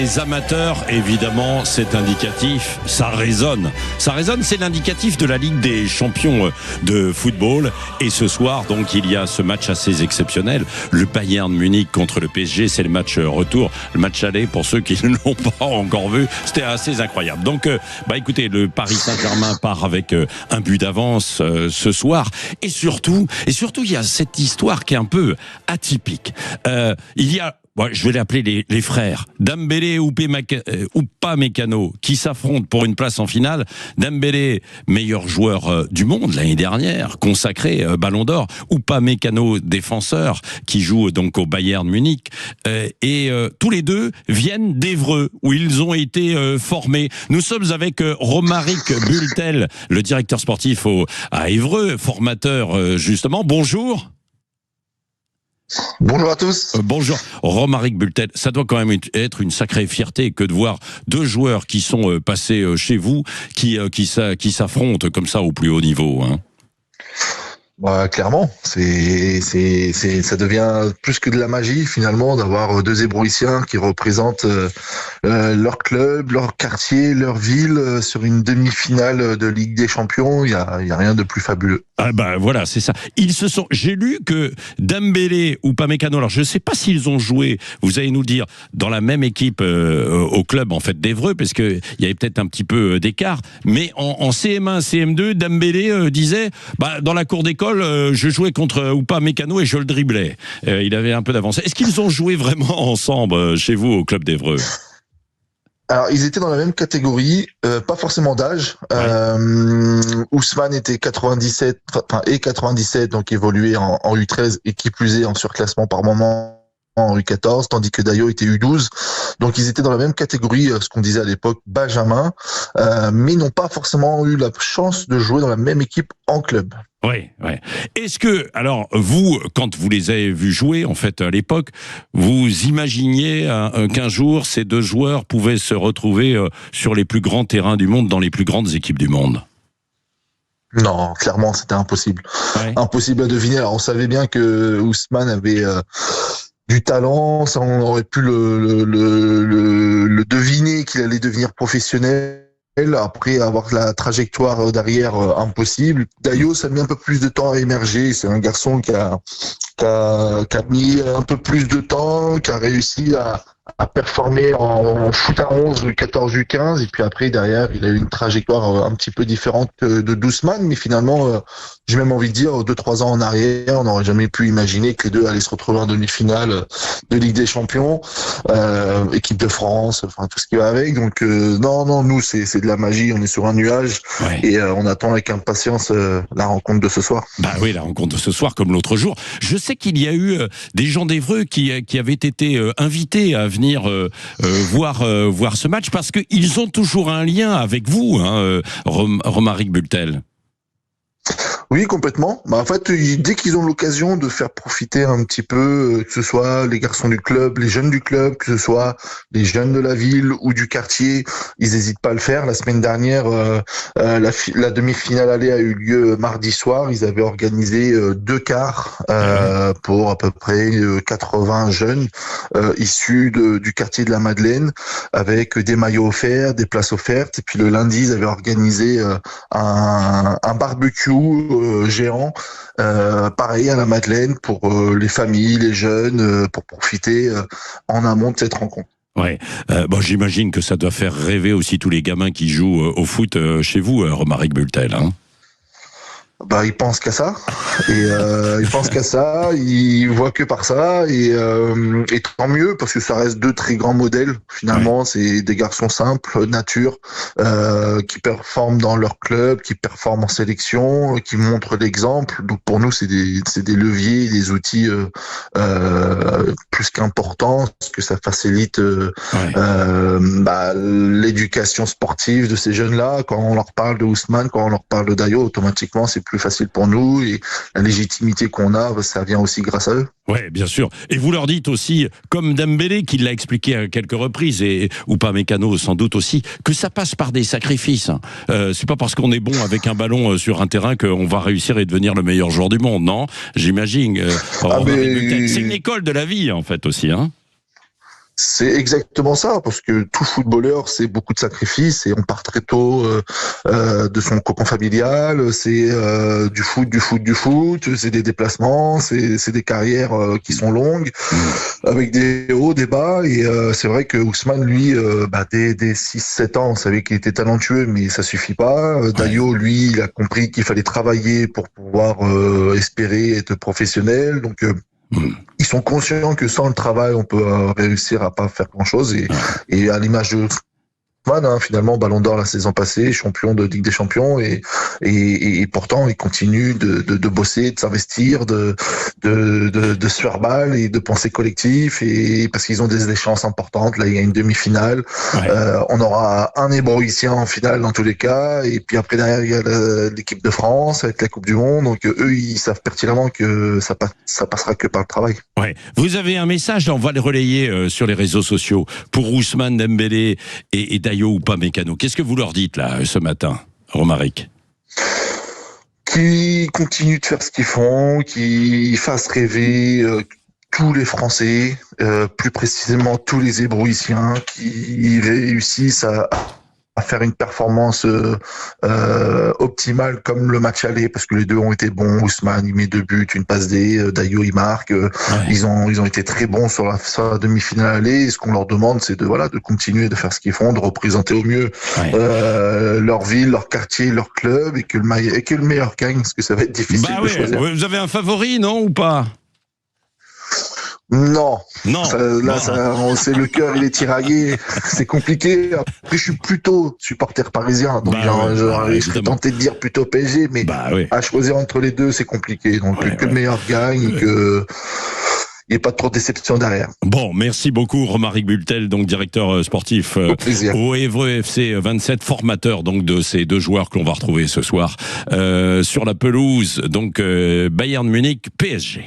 les amateurs, évidemment, c'est indicatif, ça résonne. Ça résonne, c'est l'indicatif de la Ligue des champions de football. Et ce soir, donc, il y a ce match assez exceptionnel. Le Bayern Munich contre le PSG, c'est le match retour. Le match aller, pour ceux qui ne l'ont pas encore vu, c'était assez incroyable. Donc, écoutez, le Paris Saint-Germain part avec un but d'avance ce soir. Et surtout, il y a cette histoire qui est un peu atypique. Il y a, je vais l'appeler les frères Dembélé et Upamecano qui s'affrontent pour une place en finale. Dembélé, meilleur joueur du monde l'année dernière, consacré Ballon d'Or. Upamecano, défenseur, qui joue donc au Bayern Munich. Et tous les deux viennent d'Évreux, où ils ont été formés. Nous sommes avec Romaric Bultel, le directeur sportif à Évreux, formateur justement. Bonjour. Bonjour à tous. Bonjour, Romaric Bultel. Ça doit quand même être une sacrée fierté que de voir deux joueurs qui sont passés chez vous, qui s'affrontent comme ça au plus haut niveau. Hein. Clairement, ça devient plus que de la magie finalement d'avoir deux Ébrouissiens qui représentent leur club, leur quartier, leur ville sur une demi-finale de Ligue des Champions. Il y a rien de plus fabuleux. Ah voilà, c'est ça. J'ai lu que Dembélé ou Upamecano, alors je ne sais pas s'ils ont joué, vous allez nous le dire, dans la même équipe au club en fait d'Évreux, parce que il y avait peut-être un petit peu d'écart, mais en CM1, CM2, Dembélé disait, dans la cour d'école, je jouais contre Upamecano et je le driblais. Il avait un peu d'avance. Est-ce qu'ils ont joué vraiment ensemble chez vous au club d'Évreux ? Alors, ils étaient dans la même catégorie, pas forcément d'âge. Ouais. Ousmane était 97, et 97, donc évolué en U13 et qui plus est en surclassement par moment en U14, tandis que Dayo était U12. Donc ils étaient dans la même catégorie, ce qu'on disait à l'époque, Benjamin, mais n'ont pas forcément eu la chance de jouer dans la même équipe en club. Oui. Est-ce que, alors, vous, quand vous les avez vus jouer, en fait, à l'époque, vous imaginiez qu'un jour, ces deux joueurs pouvaient se retrouver sur les plus grands terrains du monde, dans les plus grandes équipes du monde ? Non, clairement, c'était impossible. Ouais. Impossible à deviner. Alors, on savait bien que Ousmane avait du talent, ça, on aurait pu le deviner qu'il allait devenir professionnel. Après avoir la trajectoire derrière impossible. Dayo, ça a mis un peu plus de temps à émerger. C'est un garçon qui a mis un peu plus de temps, qui a réussi à performer en foot à 11, U14, U15, et puis après, derrière, il a eu une trajectoire un petit peu différente de Ousmane, mais finalement, j'ai même envie de dire, 2-3 ans en arrière, on n'aurait jamais pu imaginer que les deux allaient se retrouver en demi-finale de Ligue des Champions, équipe de France, enfin, tout ce qui va avec. Donc, non, nous, c'est de la magie, on est sur un nuage, ouais. Et on attend avec impatience la rencontre de ce soir. Oui, la rencontre de ce soir, comme l'autre jour. Je sais qu'il y a eu des gens d'Évreux qui avaient été invités à venir voir ce match, parce qu'ils ont toujours un lien avec vous, hein, Romaric Bultel. Oui, complètement. En fait, dès qu'ils ont l'occasion de faire profiter un petit peu, que ce soit les garçons du club, les jeunes du club, que ce soit les jeunes de la ville ou du quartier, ils n'hésitent pas à le faire. La semaine dernière, la demi-finale aller a eu lieu mardi soir. Ils avaient organisé 2 quarts pour à peu près 80 jeunes issus du quartier de la Madeleine, avec des maillots offerts, des places offertes. Et puis le lundi, ils avaient organisé un barbecue géant, pareil à la Madeleine, pour les familles, les jeunes, pour profiter en amont de cette rencontre. Ouais, j'imagine que ça doit faire rêver aussi tous les gamins qui jouent au foot chez vous, Romaric Bultel, hein. Ils pensent qu'à ça, et ils voient que par ça, et tant mieux, parce que ça reste 2 très grands modèles, finalement. Ouais. C'est des garçons simples, nature, qui performent dans leur club, qui performent en sélection, qui montrent l'exemple. Donc pour nous, c'est des leviers, des outils plus qu'importants, parce que ça facilite l'éducation sportive de ces jeunes-là. Quand on leur parle de Ousmane, quand on leur parle de Dayo, automatiquement, c'est plus facile pour nous, et la légitimité qu'on a, ça vient aussi grâce à eux. Oui, bien sûr. Et vous leur dites aussi, comme Dembélé qui l'a expliqué à quelques reprises, et Upamecano sans doute aussi, que ça passe par des sacrifices. C'est pas parce qu'on est bon avec un ballon sur un terrain qu'on va réussir et devenir le meilleur joueur du monde, non ? J'imagine. C'est une école de la vie en fait aussi, hein. C'est exactement ça, parce que tout footballeur, c'est beaucoup de sacrifices et on part très tôt de son cocon familial. C'est du foot, c'est des déplacements, c'est des carrières qui sont longues, avec des hauts, des bas. Et c'est vrai que Ousmane, lui, dès 6-7 ans, on savait qu'il était talentueux, mais ça suffit pas. Dayo, lui, il a compris qu'il fallait travailler pour pouvoir espérer être professionnel. Donc ils sont conscients que sans le travail, on peut réussir à pas faire grand-chose. Et à l'image de Ousmane, finalement, Ballon d'Or la saison passée, champion de Ligue des Champions, et pourtant, il continue de bosser, de s'investir, de se faire mal et de penser collectif, et parce qu'ils ont des échéances importantes. Là, il y a une demi-finale. On aura un Hébroïcien en finale dans tous les cas, et puis après, derrière, il y a l'équipe de France avec la Coupe du Monde. Donc, eux, ils savent pertinemment que ça passera que par le travail. Ouais. Vous avez un message, on va le relayer sur les réseaux sociaux, pour Ousmane Dembélé et Dayo Upamecano. Qu'est-ce que vous leur dites là ce matin, Romaric? Qui continuent de faire ce qu'ils font, qui fassent rêver tous les Français, plus précisément tous les Hébroïciens, qui réussissent à faire une performance optimale comme le match aller, parce que les deux ont été bons. Ousmane, il met 2 buts, une passe D, Dayo, il marque. Ils ont été très bons sur la demi-finale aller. Et ce qu'on leur demande, c'est de continuer de faire ce qu'ils font, de représenter au mieux leur ville, leur quartier, leur club, et que le meilleur gagne, parce que ça va être difficile de choisir. Vous avez un favori, non, ou pas? Non. C'est le cœur, il est tiraillé. C'est compliqué. Après, je suis plutôt supporter parisien, donc je serais tenté de dire plutôt PSG, mais à choisir entre les deux, c'est compliqué. Donc que le meilleur gagne, et que il n'y a pas trop de déception derrière. Bon, merci beaucoup Romaric Bultel, donc directeur sportif au Évreux FC 27, formateur donc de ces 2 joueurs que l'on va retrouver ce soir sur la pelouse, donc Bayern Munich PSG.